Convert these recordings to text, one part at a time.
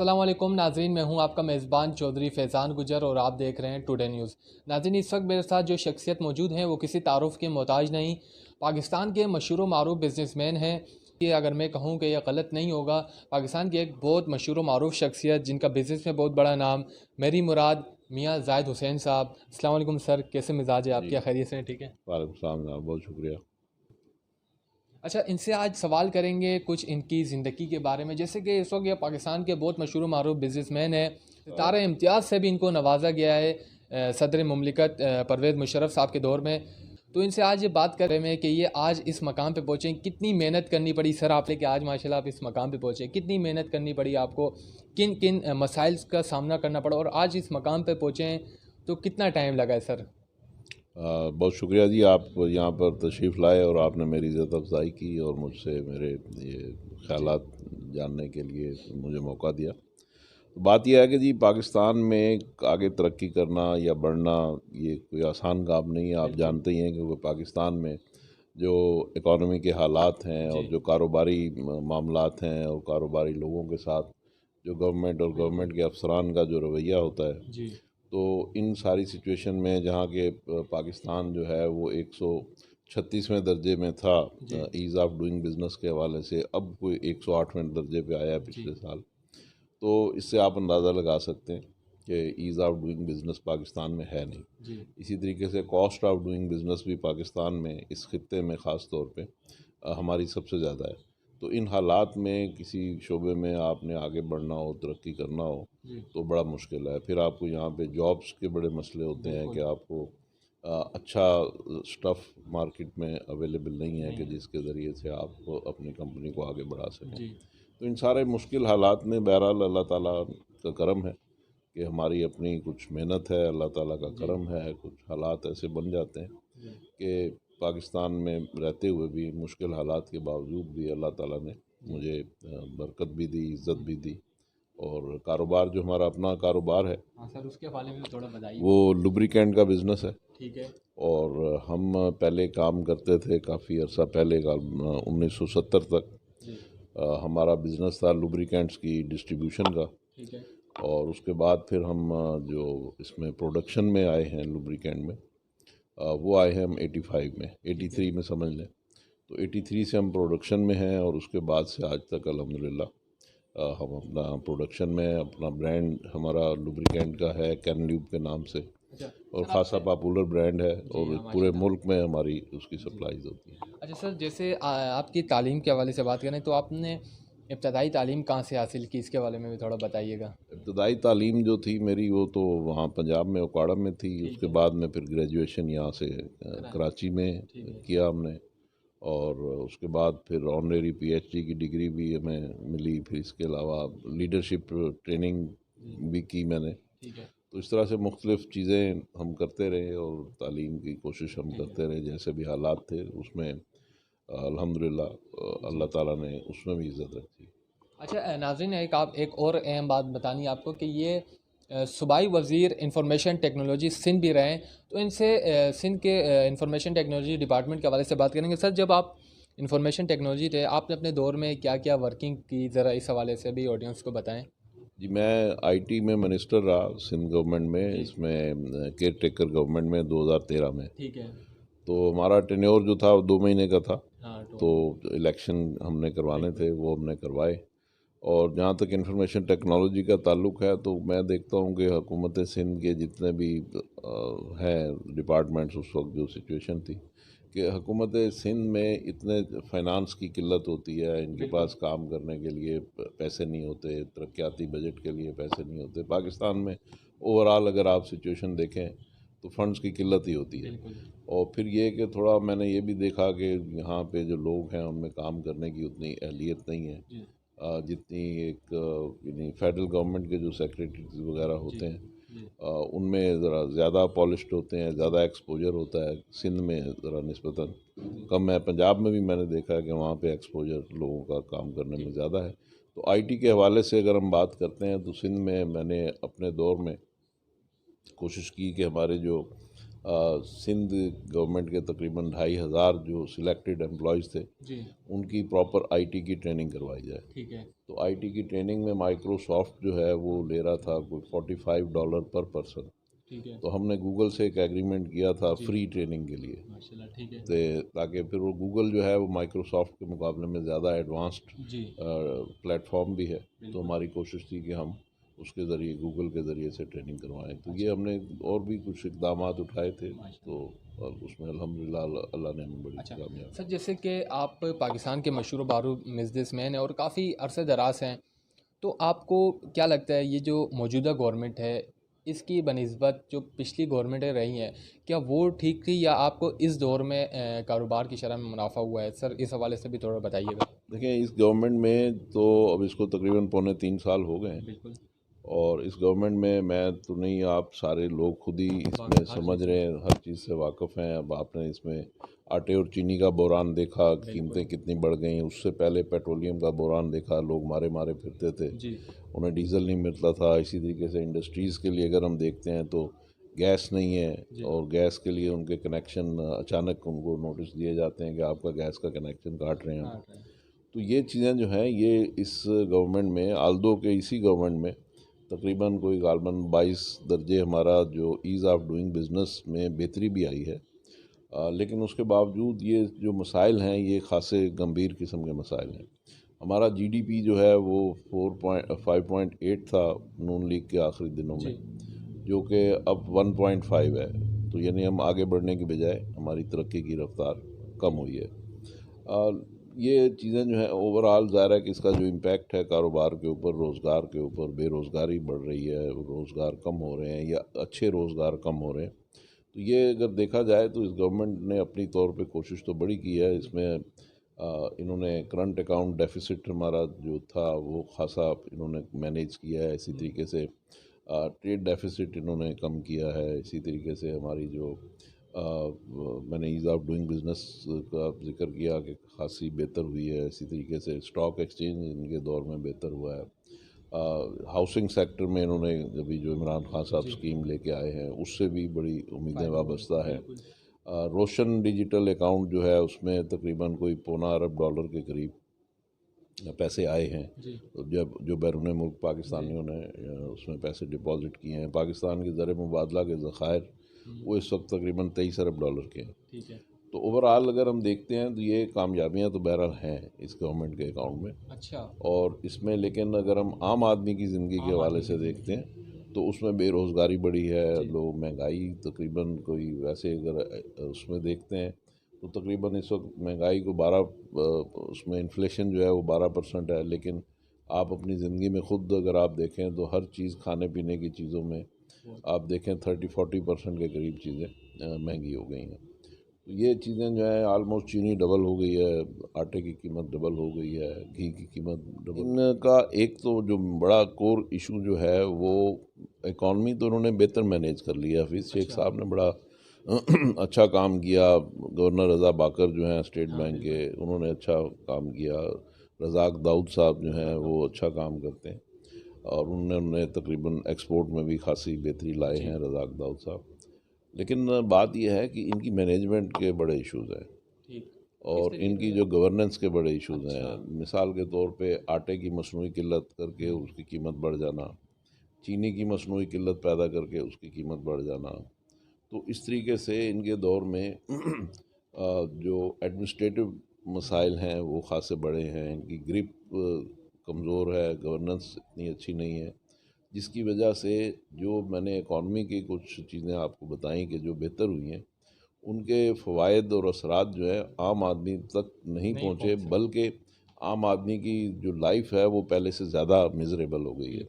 अस्सलामुअलैकुम नाज़रीन, मैं हूं आपका मेज़बान चौधरी फैज़ान गुजर और आप देख रहे हैं टुडे न्यूज़। नाज़रीन, इस वक्त मेरे साथ जो शख्सियत मौजूद हैं वो किसी तारुफ के मोहताज नहीं, पाकिस्तान के मशहूर मारूफ बिजनेसमैन हैं। ये अगर मैं कहूं कि यह गलत नहीं होगा, पाकिस्तान की एक बहुत मशहूर मारूफ शख्सियत जिनका बिज़नेस में बहुत बड़ा नाम, मेरी मुराद मियाँ जाहिद हुसैन साहब। अस्सलाम वालेकुम सर, कैसे मिजाज है जी, आपके? खैरियत से हैं? ठीक है। वालेकुम सलाम जनाब, बहुत शुक्रिया। अच्छा, इनसे आज सवाल करेंगे कुछ इनकी ज़िंदगी के बारे में। जैसे कि इस वक्त ये पाकिस्तान के बहुत मशहूर मारूफ बिजनेसमैन हैं, सितारे इम्तियाज़ से भी इनको नवाजा गया है सदर ममलिकत परवेज़ मुशर्रफ साहब के दौर में। तो इनसे आज ये बात कर रहे हैं कि ये आज इस मकाम पे पहुँचे, कितनी मेहनत करनी पड़ी सर आपने कि आज माशाल्लाह आप इस मकाम पे पहुँचे, कितनी मेहनत करनी पड़ी आपको, किन किन मसाइल का सामना करना पड़ा और आज इस मकाम पे पहुँचे हैं, तो कितना टाइम लगा है सर? बहुत शुक्रिया जी, आप यहाँ पर तशरीफ़ लाए और आपने मेरी इज़्ज़त अफ़ज़ाई की और मुझसे मेरे ये जी ख़यालात जानने के लिए मुझे मौका दिया। तो बात यह है कि जी पाकिस्तान में आगे तरक्की करना या बढ़ना ये कोई आसान काम नहीं है। आप बिल्कुल। जानते ही हैं कि पाकिस्तान में जो इकॉनमी के हालात हैं और जी जो कारोबारी मामलात हैं और कारोबारी लोगों के साथ जो गवर्नमेंट और बिल्कुल। गवर्नमेंट के अफसरान का जो रवैया होता है, जी तो इन सारी सिचुएशन में जहाँ के पाकिस्तान जो है वो 136वें दर्जे में था जी ईज़ ऑफ डूइंग बिज़नेस के हवाले से, अब कोई 108वें दर्जे पे आया है जी पिछले साल। तो इससे आप अंदाज़ा लगा सकते हैं कि ease of doing business Pakistan में है नहीं। जी इसी तरीके से कॉस्ट ऑफ डूइंग बिज़नेस भी पाकिस्तान में इस खित्ते में ख़ास तौर पे हमारी सबसे ज़्यादा है। तो इन हालात में किसी शोबे में आपने आगे बढ़ना हो, तरक्की करना हो, जी तो बड़ा मुश्किल है। फिर आपको यहाँ पे जॉब्स के बड़े मसले होते हैं कि बिल्कुल। आपको अच्छा स्टफ़ मार्केट में अवेलेबल नहीं है नहीं कि है। जिसके ज़रिए से आप अपनी कंपनी को आगे बढ़ा सकें। जी तो इन सारे मुश्किल हालात में बहरहाल अल्लाह ताला का करम है कि हमारी अपनी कुछ मेहनत है, अल्लाह ताला का जी करम है, कुछ हालात ऐसे बन जाते हैं जी कि पाकिस्तान में रहते हुए भी मुश्किल हालात के बावजूद भी अल्लाह ताला ने जी मुझे बरकत भी दी, इज़्ज़त जी। भी दी। और कारोबार जो हमारा अपना कारोबार है, हाँ सर, उसके हवाले में भी थोड़ा बताइए। वो लुब्रिकेंट का बिज़नेस है। ठीक है। और हम पहले काम करते थे काफ़ी अर्सा पहले का 1970 तक जी हमारा बिज़नेस था लुब्रिकेंट्स की डिस्ट्रीब्यूशन का। ठीक है। और उसके बाद फिर हम जो इसमें प्रोडक्शन में आए हैं लुब्रिकेंट में, वो आए हैं हम 85 में, ठीक है। 83 में समझ लें। तो 83 से हम प्रोडक्शन में हैं और उसके बाद से आज तक अल्हम्दुलिल्लाह हम अपना प्रोडक्शन में अपना ब्रांड हमारा लुब्रिकेंट का है कैनल्यूब के नाम से, अच्छा और सर ख़ासा आपसे। पॉपुलर ब्रांड है जी और हाँ पूरे माशाल्लाह। मुल्क में हमारी उसकी जी। सप्लाईज होती हैं। अच्छा सर, जैसे आपकी तालीम के हवाले से बात करें तो आपने इब्तदाई तालीम कहाँ से हासिल की, इसके बारे में भी थोड़ा बताइएगा। इब्तदाई तालीम जो थी मेरी वो तो वहाँ पंजाब में उकाड़ा में थी। ठीक उसके है। बाद में फिर ग्रेजुएशन यहाँ से करा। कराची में ठीक है। किया हमने। और उसके बाद फिर ऑनरेरी पीएचडी की डिग्री भी हमें मिली। फिर इसके अलावा लीडरशिप ट्रेनिंग जी भी की मैंने। ठीक है। तो इस तरह से मुख्तलिफ़ चीज़ें हम करते रहे और तालीम की कोशिश हम ठीक है। करते रहे जैसे भी हालात थे उसमें। अल्हम्दुलिल्लाह जी। अल्लाह ताला ने उसमें भी इज़्ज़त रखी। अच्छा नाज़रीन, एक आप एक और अहम बात बतानी है आपको कि ये सूबाई वज़ीर इंफॉर्मेशन टेक्नोलॉजी सिंध भी रहे हैं। तो इनसे सिंध के इंफॉर्मेशन टेक्नोलॉजी डिपार्टमेंट के हवाले से बात करेंगे। सर, जब आप इंफॉर्मेशन टेक्नोलॉजी थे, आपने अपने दौर में क्या क्या वर्किंग की, ज़रा इस हवाले से भी ऑडियंस को बताएं। जी, मैं आईटी में मिनिस्टर रहा सिंध गवर्नमेंट में, जी इसमें केयर टेकर गवर्नमेंट में 2013 में। ठीक है। तो हमारा टेन्योर जो था वो 2 महीने का था। हाँ तो टोन। इलेक्शन हमने करवाने बिल्कुल। थे, वो हमने करवाए। और जहाँ तक इंफॉर्मेशन टेक्नोलॉजी का ताल्लुक है तो मैं देखता हूँ कि हुकूमत सिंध के जितने भी हैं डिपार्टमेंट्स, उस वक्त जो सिचुएशन थी कि हुकूमत सिंध में इतने फाइनेंस की किल्लत होती है, इनके बिल्कुल। पास काम करने के लिए पैसे नहीं होते, तरक्याती बजट के लिए पैसे नहीं होते। पाकिस्तान में ओवरऑल अगर आप सिचुएशन देखें तो फंड्स की किल्लत ही होती है। बिल्कुल। और फिर ये कि थोड़ा मैंने ये भी देखा कि यहाँ पे जो लोग हैं उनमें काम करने की उतनी अहलियत नहीं है जी जितनी एक यानी फेडरल गवर्नमेंट के जो सेक्रेटरीज वगैरह जी होते हैं जी उनमें ज़रा ज़्यादा पॉलिश्ड होते हैं, ज़्यादा एक्सपोजर होता है। सिंध में ज़रा निस्बतन जी कम है। पंजाब में भी मैंने देखा है कि वहाँ पे एक्सपोजर लोगों का काम करने जी में ज़्यादा है। तो आईटी के हवाले से अगर हम बात करते हैं तो सिंध में मैंने अपने दौर में कोशिश की कि हमारे जो सिंध गवर्नमेंट के तकरीबन 2,500 जो सिलेक्टेड एम्प्लॉयज़ थे जी। उनकी प्रॉपर आईटी की ट्रेनिंग करवाई जाए। ठीक है। तो आईटी की ट्रेनिंग में माइक्रोसॉफ्ट जो है वो ले रहा था कोई $45 पर पर्सन। ठीक है। तो हमने गूगल से एक एग्रीमेंट किया था जी। फ्री ट्रेनिंग के लिए, माशाल्लाह, ठीक है। ताकि फिर वो गूगल जो है वो माइक्रोसॉफ्ट के मुकाबले में ज़्यादा एडवांस्ड जी। प्लेटफॉर्म भी है। तो बिल्कुल। हमारी कोशिश थी कि हम उसके ज़रिए गूगल के ज़रिए से ट्रेनिंग करवाएं। तो ये अच्छा। हमने और भी कुछ इकदाम उठाए थे, तो माशाल्लाह। और उसमें अल्हम्दुलिल्लाह अल्लाह ने हमें बड़ी अच्छा कामयाबी सर, दी। जैसे कि आप पाकिस्तान के मशहूर बारूद बिजनेसमैन हैं और काफ़ी अरसे दराज हैं, तो आपको क्या लगता है ये जो मौजूदा गवर्नमेंट है इसकी बनिस्बत जो पिछली गवर्नमेंटें रही हैं, क्या वो ठीक थी या आपको इस दौर में कारोबार की शरह में मुनाफा हुआ है? सर इस हवाले से भी थोड़ा बताइएगा। देखिए, इस गवर्नमेंट में तो अब इसको तकरीबन पौने 3 साल हो गए हैं, बिल्कुल। और इस गवर्नमेंट में मैं तो नहीं, आप सारे लोग खुद ही इसमें हर समझ चीज़ रहे हैं, हर चीज़ से वाकिफ़ हैं। अब आपने इसमें आटे और चीनी का बहरान देखा, कीमतें कितनी बढ़ गई। उससे पहले पेट्रोलियम का बहरान देखा, लोग मारे मारे फिरते थे, जी। उन्हें डीजल नहीं मिलता था। इसी तरीके से इंडस्ट्रीज़ के लिए अगर हम देखते हैं तो गैस नहीं है, जी। और गैस के लिए उनके कनेक्शन अचानक उनको नोटिस दिए जाते हैं कि आपका गैस का कनेक्शन काट रहे हैं हम। तो ये चीज़ें जो हैं ये इस गवर्नमेंट में, आल्दो के इसी गवर्नमेंट में तकरीबन कोई गालबन 22 दर्जे हमारा जो ईज़ ऑफ डूइंग बिज़नेस में बेहतरी भी आई है। लेकिन उसके बावजूद ये जो मसाइल हैं ये ख़ासे गंभीर किस्म के मसाइल हैं। हमारा जीडीपी जो है वो 5.8 था नून लीग के आखिरी दिनों में, जो कि अब 1.5 है। तो यानी हम आगे बढ़ने की बजाय हमारी तरक्की की रफ्तार कम हुई है। ये चीज़ें जो हैं ओवरऑल ज़ाहिर है कि इसका जो इम्पैक्ट है कारोबार के ऊपर, रोज़गार के ऊपर, बेरोज़गारी बढ़ रही है, रोज़गार कम हो रहे हैं या अच्छे रोज़गार कम हो रहे हैं। तो ये अगर देखा जाए तो इस गवर्नमेंट ने अपनी तौर पे कोशिश तो बड़ी की है। इसमें इन्होंने करंट अकाउंट डेफिसिट हमारा जो था वो खासा इन्होंने मैनेज किया है। इसी तरीके से ट्रेड डेफिसिट इन्होंने कम किया है। इसी तरीके से हमारी जो मैंने ईज़ ऑफ डूइंग बिज़नेस का जिक्र किया कि खासी बेहतर हुई है। इसी तरीके से स्टॉक एक्सचेंज इनके दौर में बेहतर हुआ है। हाउसिंग सेक्टर में इन्होंने अभी जो इमरान खान साहब स्कीम लेके आए हैं उससे भी बड़ी उम्मीदें वाबस्ता है। रोशन डिजिटल अकाउंट जो है उसमें तकरीबन कोई $2.25 अरब के करीब पैसे आए हैं। तो जब जो बैरून मुल्क पाकिस्तानियों ने उसमें पैसे डिपॉजिट किए हैं, पाकिस्तान के ज़र मुबादला के ज़खायर वो इस वक्त तकरीबन $23 अरब के हैं। ठीक है। तो ओवरऑल अगर हम देखते हैं तो ये कामयाबियाँ तो बहरहाल हैं इस गवर्नमेंट के अकाउंट में। अच्छा। और इसमें लेकिन अगर हम आम आदमी की ज़िंदगी के हवाले से देखते हैं तो उसमें बेरोज़गारी बढ़ी है, लोग महंगाई तकरीबन कोई वैसे अगर उसमें देखते हैं तो तकरीबन इस वक्त महंगाई को 12 उसमें इन्फ्लेशन जो है वो 12% है। लेकिन आप अपनी ज़िंदगी में ख़ुद अगर आप देखें तो हर चीज़, खाने पीने की चीज़ों में आप देखें 30-40% के करीब चीज़ें महंगी हो गई हैं। तो ये चीज़ें जो है ऑलमोस्ट चीनी डबल हो गई है, आटे की कीमत डबल हो गई है, घी की कीमत डबल। इनका एक तो जो बड़ा कोर इशू जो है वो इकॉनमी तो उन्होंने बेहतर मैनेज कर लिया। हफीज़ शेख साहब ने बड़ा अच्छा काम किया। गवर्नर रज़ा बाकर जो हैं स्टेट बैंक के, उन्होंने अच्छा काम किया। रज़ाक दाऊद साहब जो हैं वो अच्छा काम करते हैं, और उन्होंने तकरीबन एक्सपोर्ट में भी खासी बेहतरी लाए हैं रज़ाक दाऊद साहब। लेकिन बात यह है कि इनकी मैनेजमेंट के बड़े इश्यूज़ हैं और इनकी जो गवर्नेंस के बड़े इश्यूज़ हैं। मिसाल के तौर पे आटे की मसनूई किल्लत करके उसकी कीमत बढ़ जाना, चीनी की मसनूई किल्लत पैदा करके उसकी कीमत बढ़ जाना। तो इस तरीके से इनके दौर में जो एडमिनिस्ट्रेटिव मसाइल हैं वो ख़ासे बड़े हैं। इनकी ग्रिप कमज़ोर है, गवर्नेंस इतनी अच्छी नहीं है, जिसकी वजह से जो मैंने इकॉनमी की कुछ चीज़ें आपको बताई कि जो बेहतर हुई हैं, उनके फ़वाइद और असरात जो है आम आदमी तक नहीं पहुँचे, बल्कि आम आदमी की जो लाइफ है वो पहले से ज़्यादा मिज़रेबल हो गई है।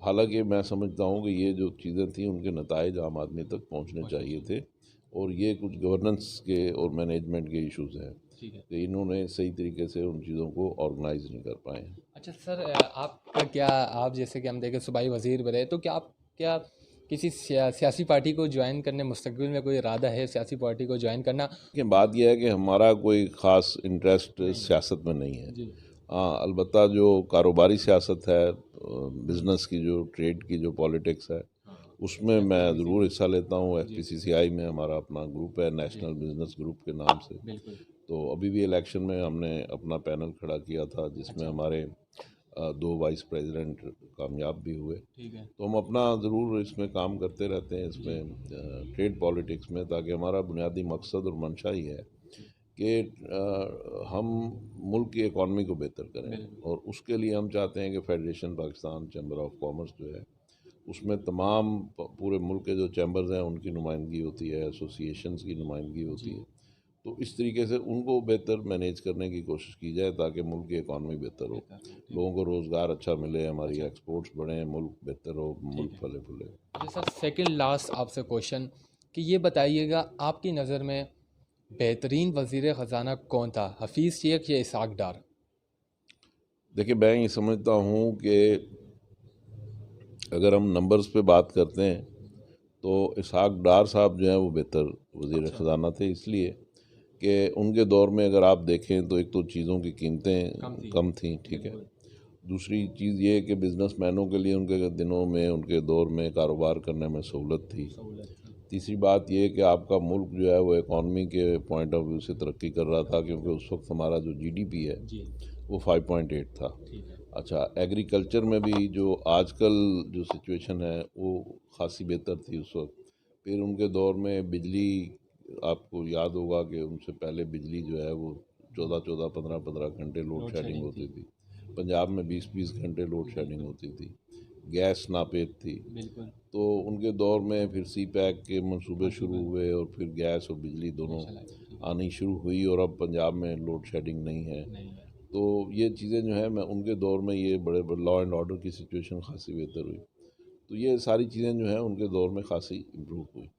हालांकि मैं समझता हूँ कि ये जो चीज़ें थी उनके नताइज आम आदमी तक पहुँचने चाहिए थे, और ये कुछ गवर्नेंस के और मैनेजमेंट के इश्यूज़ हैं कि इन्होंने सही तरीके से उन चीज़ों को ऑर्गेनाइज नहीं कर पाए हैं। अच्छा सर, आपका क्या, आप जैसे कि हम देखें सूबाई वज़ीर बने, तो क्या किसी सियासी पार्टी को ज्वाइन करने मुस्तकबिल में कोई इरादा है सियासी पार्टी को ज्वाइन करना? लेकिन बात यह है कि हमारा कोई ख़ास इंटरेस्ट सियासत में नहीं है। हाँ, अलबत्ता जो कारोबारी सियासत है, बिज़नेस की जो, ट्रेड की जो पॉलिटिक्स है, उसमें मैं ज़रूर हिस्सा लेता हूँ। FPCCI में हमारा अपना ग्रुप है, नेशनल बिजनेस ग्रुप के नाम से। बिल्कुल। तो अभी भी इलेक्शन में हमने अपना पैनल खड़ा किया था, जिसमें अच्छा। हमारे 2 वाइस प्रेसिडेंट कामयाब भी हुए। ठीक है। तो हम अपना ज़रूर इसमें काम करते रहते हैं, इसमें ट्रेड पॉलिटिक्स में, ताकि हमारा बुनियादी मकसद और मंशा ही है कि हम मुल्क की इकॉनमी को बेहतर करें। बिल्कुल। और उसके लिए हम चाहते हैं कि federation Pakistan chamber of commerce जो है, उसमें तमाम पूरे मुल्क के जो चैम्बर्स हैं उनकी नुमाइंदगी होती है, एसोसिएशंस की नुमाइंदगी होती है। तो इस तरीके से उनको बेहतर मैनेज करने की कोशिश की जाए, ताकि मुल्क की इकॉनमी बेहतर हो, लोगों को रोज़गार अच्छा मिले, हमारी एक्सपोर्ट्स बढ़ें, मुल्क बेहतर हो, मुल्क फले फूले। अच्छा सर, सेकंड लास्ट आपसे क्वेश्चन कि ये बताइएगा, आपकी नज़र में बेहतरीन वज़ीर ख़जाना कौन था, हफीज़ शेख या इसहाक डार? देखिए, मैं ये समझता हूँ कि अगर हम नंबर्स पे बात करते हैं तो इसहाक डार साहब जो हैं वो बेहतर वज़ीर ख़जाना थे, इसलिए कि उनके दौर में अगर आप देखें तो एक तो चीज़ों की कीमतें कम थी, ठीक है। दूसरी चीज़ ये है कि बिजनेसमैनों के लिए उनके दिनों में, उनके दौर में कारोबार करने में सहूलत थी। तीसरी बात ये है कि आपका मुल्क जो है वो इकॉनमी के पॉइंट ऑफ व्यू से तरक्की कर रहा था, क्योंकि उस वक्त हमारा जो GDP है वो 5.8 था। अच्छा, एग्रीकल्चर में भी जो आजकल जो सिचुएशन है वो खासी बेहतर थी उस वक्त। फिर उनके दौर में बिजली, आपको याद होगा कि उनसे पहले बिजली जो है वो 14-14, 15-15 घंटे लोड शेडिंग होती थी। पंजाब में 20-20 घंटे लोड शेडिंग होती थी। गैस नापेद थी। तो उनके दौर में फिर CPEC के मंसूबे शुरू हुए, और फिर गैस और बिजली दोनों आनी शुरू हुई, और अब पंजाब में लोड शेडिंग नहीं है। तो ये चीज़ें जो है, मैं उनके दौर में ये बड़े बड़े लॉ एंड ऑर्डर की सिचुएशन खासी बेहतर हुई। तो ये सारी चीज़ें जो हैं उनके दौर में खासी इम्प्रूव हुई,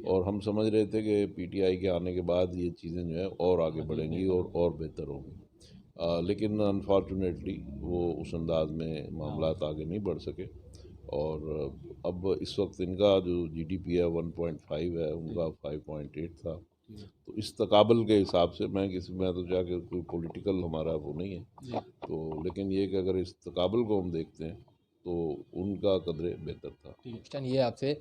और हम समझ रहे थे कि PTI के आने के बाद ये चीज़ें जो है और आगे बढ़ेंगी और बेहतर होंगी। लेकिन अनफॉर्चुनेटली वो उस अंदाज में मामलात आगे नहीं बढ़ सके, और अब इस वक्त इनका जो GDP है 1.5 है, उनका 5.8 था। तो इस तकाबल के हिसाब से मैं तो जाके कोई पॉलिटिकल हमारा वो नहीं है, तो लेकिन ये कि अगर इस तकाबल को हम देखते हैं तो उनका कदरे बेहतर था। क्वेश्चन ये आपसे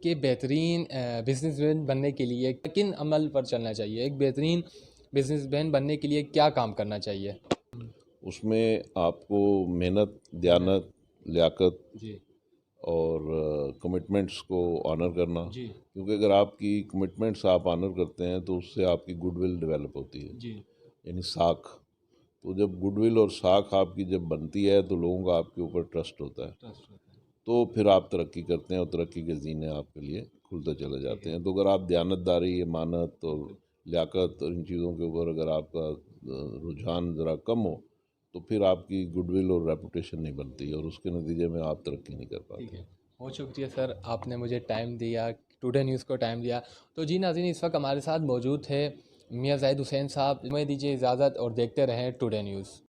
कि बेहतरीन बिजनेसमैन बनने के लिए किन अमल पर चलना चाहिए, एक बेहतरीन बिजनेसमैन बनने के लिए क्या काम करना चाहिए? उसमें आपको मेहनत, दयानत, लियाकत और कमिटमेंट्स को ऑनर करना, क्योंकि अगर आपकी कमिटमेंट्स आप ऑनर करते हैं तो उससे आपकी गुडविल डेवलप होती है, यानी साख। तो जब गुडविल और साख आपकी जब बनती है तो लोगों का आपके ऊपर ट्रस्ट होता है, तो फिर आप तरक्की करते हैं, और तरक्की के ज़ीने आपके लिए खुलते चले जाते हैं। तो अगर आप दयानतदारी, मानत और लियाकत और इन चीज़ों के ऊपर अगर आपका रुझान ज़रा कम हो, तो फिर आपकी गुडविल और रेपुटेशन नहीं बनती, और उसके नतीजे में आप तरक्की नहीं कर पाते। बहुत शुक्रिया सर, आपने मुझे टाइम दिया, टुडे न्यूज़ को टाइम दिया। तो जी नाज़रीन, इस वक्त हमारे साथ मौजूद थे मियाँ ज़ाहिद हुसैन साहब। हमें दीजिए इजाज़त और देखते रहें टुडे न्यूज़।